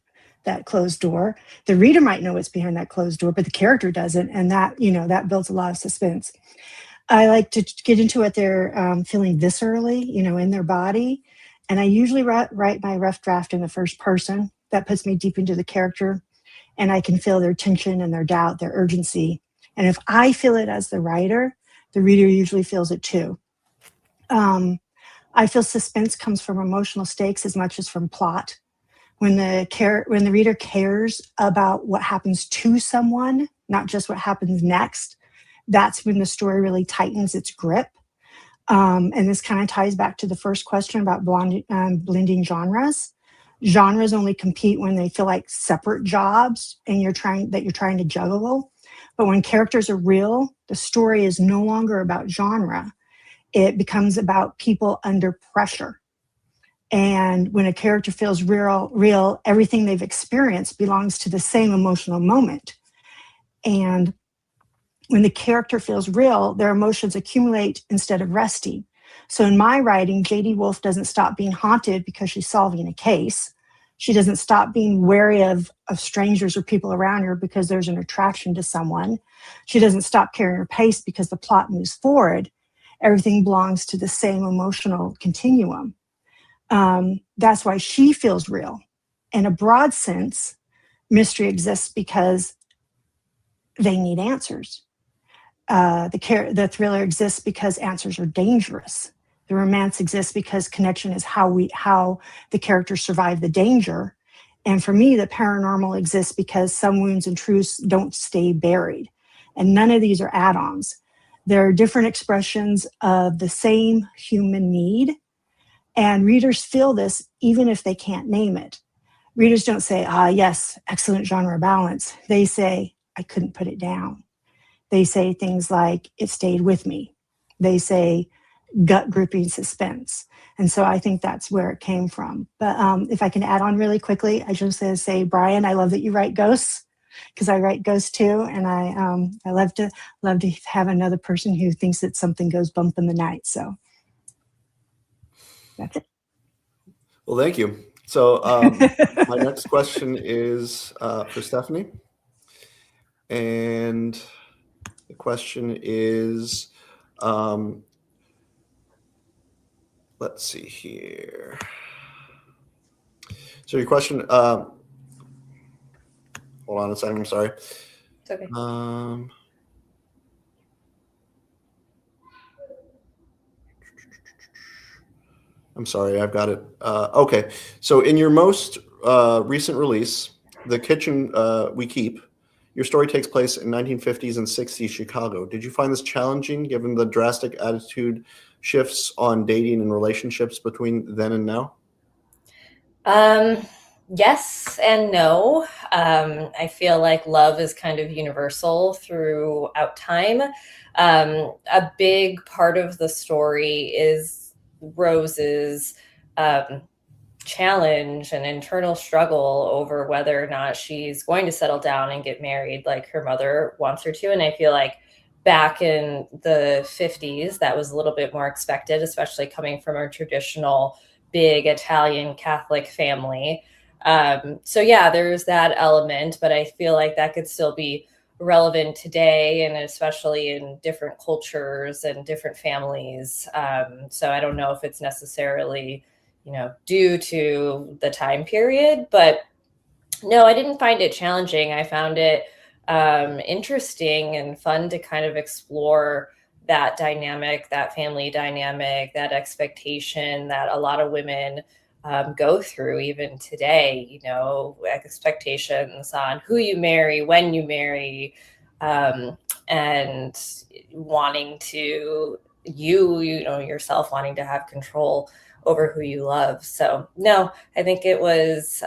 closed door. The reader might know what's behind that closed door, but the character doesn't. And that builds a lot of suspense. I like to get into what they're feeling viscerally, in their body. And I usually write my rough draft in the first person. That puts me deep into the character, and I can feel their tension and their doubt, their urgency. And if I feel it as the writer, the reader usually feels it too. I feel suspense comes from emotional stakes as much as from plot. When the reader cares about what happens to someone, not just what happens next, that's when the story really tightens its grip. And this kind of ties back to the first question about blending genres. Genres only compete when they feel like separate jobs and you're trying to juggle. But when characters are real, the story is no longer about genre. It becomes about people under pressure. And when a character feels real, everything they've experienced belongs to the same emotional moment. And when the character feels real, their emotions accumulate instead of resting. So in my writing, J.D. Wolfe doesn't stop being haunted because she's solving a case. She doesn't stop being wary of strangers or people around her because there's an attraction to someone. She doesn't stop carrying her pace because the plot moves forward. Everything belongs to the same emotional continuum. That's why she feels real. In a broad sense, mystery exists because they need answers. The thriller exists because answers are dangerous. The romance exists because connection is how the characters survive the danger. And for me, the paranormal exists because some wounds and truths don't stay buried. And none of these are add-ons. There are different expressions of the same human need. And readers feel this even if they can't name it. Readers don't say, yes, excellent genre balance. They say, I couldn't put it down. They say things like, it stayed with me. They say, gut-gripping suspense. And so I think that's where it came from. But if I can add on really quickly, I just say, Brian, I love that you write ghosts, because I write ghosts too. And I love to have another person who thinks that something goes bump in the night. So that's it. Well, thank you. So my next question is for Stephanie. And the question is, let's see here. So your question, hold on a second, I'm sorry. It's okay. I'm sorry, I've got it. Okay, so in your most recent release, The Kitchen We Keep, your story takes place in 1950s and 60s Chicago. Did you find this challenging given the drastic attitude shifts on dating and relationships between then and now? Yes and no. I feel like love is kind of universal throughout time. A big part of the story is Rose's challenge and internal struggle over whether or not she's going to settle down and get married like her mother wants her to. And I feel like back in the 50s, that was a little bit more expected, especially coming from a traditional big Italian Catholic family. So yeah, there's that element, but I feel like that could still be relevant today, and especially in different cultures and different families. So I don't know if it's necessarily, due to the time period, but no, I didn't find it challenging. I found it interesting and fun to kind of explore that dynamic, that family dynamic, that expectation that a lot of women go through even today, expectations on who you marry, when you marry, and wanting to, yourself wanting to have control over who you love. So no, I think it was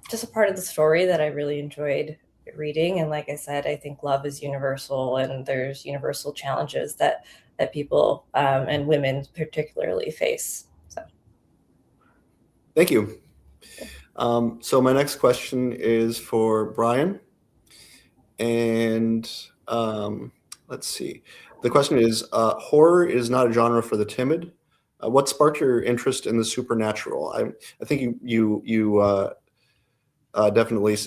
just a part of the story that I really enjoyed reading. And like I said, I think love is universal, and there's universal challenges that people and women particularly face. So Thank you. So my next question is for Brian. And let's see. The question is, horror is not a genre for the timid. What sparked your interest in the supernatural? I think you definitely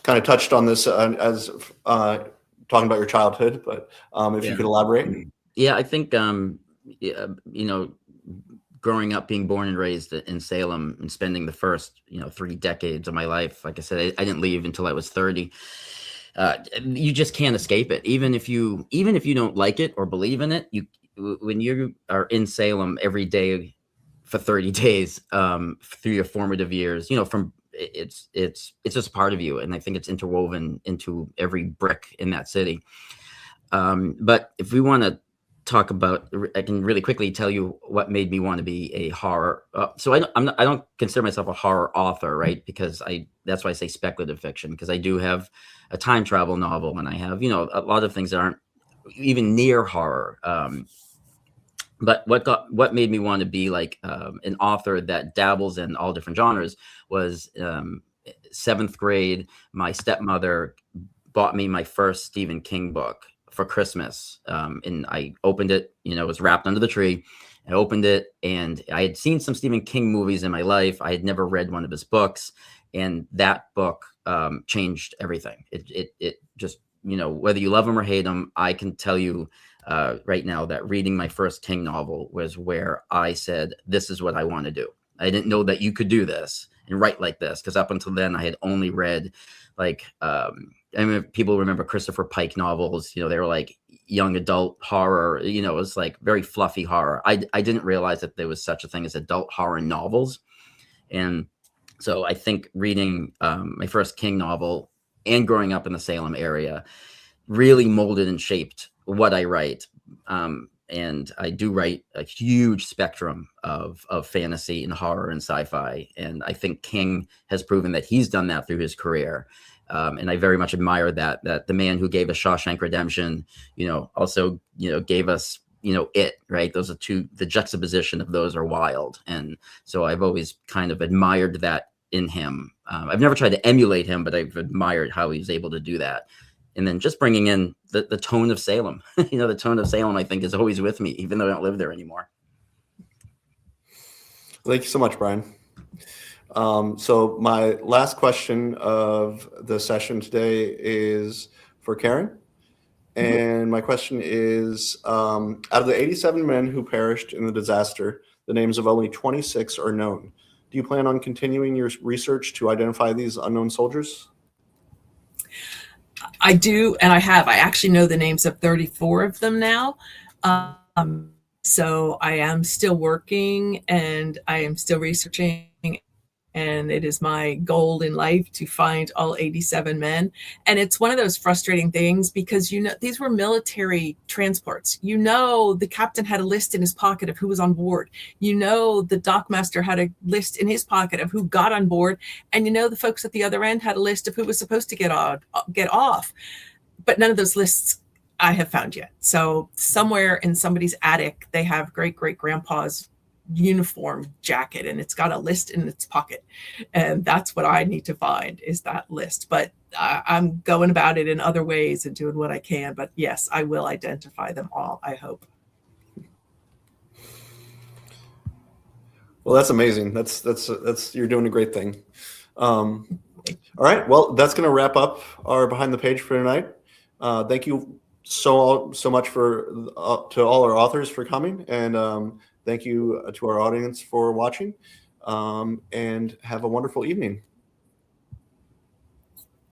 kind of touched on this as talking about your childhood, but if you could elaborate. Yeah, I think growing up, being born and raised in Salem and spending the first 3 decades of my life, like I said, I didn't leave until I was 30. You just can't escape it, even if you don't like it or believe in it. When you are in Salem every day for 30 days through your formative years, from it's just part of you, and I think it's interwoven into every brick in that city. But if we want to talk about, I can really quickly tell you what made me want to be a horror. So I don't consider myself a horror author, right? Because that's why I say speculative fiction, because I do have a time travel novel, and I have a lot of things that aren't even near horror. But what made me want to be like an author that dabbles in all different genres was 7th grade. My stepmother bought me my first Stephen King book for Christmas, and I opened it. It was wrapped under the tree. I opened it, and I had seen some Stephen King movies in my life. I had never read one of his books, and that book changed everything. It just, whether you love him or hate him, I can tell you right now that reading my first King novel was where I said, this is what I want to do. I didn't know that you could do this and write like this, because up until then I had only read like I mean, people remember Christopher Pike novels. They were like young adult horror. It was like very fluffy horror. I didn't realize that there was such a thing as adult horror novels. And so I think reading my first King novel and growing up in the Salem area really molded and shaped what I write. And I do write a huge spectrum of fantasy and horror and sci-fi. And I think King has proven that he's done that through his career. And I very much admire that the man who gave us Shawshank Redemption, also, gave us, It, right? Those are the juxtaposition of those are wild. And so I've always kind of admired that in him. I've never tried to emulate him, but I've admired how he's able to do that. And then just bringing in the tone of Salem, the tone of Salem, I think, is always with me, even though I don't live there anymore. Thank you so much, Brian. So my last question of the session today is for Karen. And my question is, out of the 87 men who perished in the disaster, the names of only 26 are known. Do you plan on continuing your research to identify these unknown soldiers? I do, and I have. I actually know the names of 34 of them now. So I am still working and I am still researching, and it is my goal in life to find all 87 men. And it's one of those frustrating things because, you know, these were military transports. You know, the captain had a list in his pocket of who was on board. You know, the dockmaster had a list in his pocket of who got on board. And you know, the folks at the other end had a list of who was supposed to get off. But none of those lists I have found yet. So somewhere in somebody's attic, they have great-great-grandpa's uniform jacket and it's got a list in its pocket, and that's what I need to find, is that list. But I'm going about it in other ways and doing what I can. But yes, I will identify them all, I hope. Well, that's amazing. That's you're doing a great thing. All right, well, that's going to wrap up our Behind the Page for tonight. Thank you so much for to all our authors for coming, and thank you to our audience for watching, and have a wonderful evening.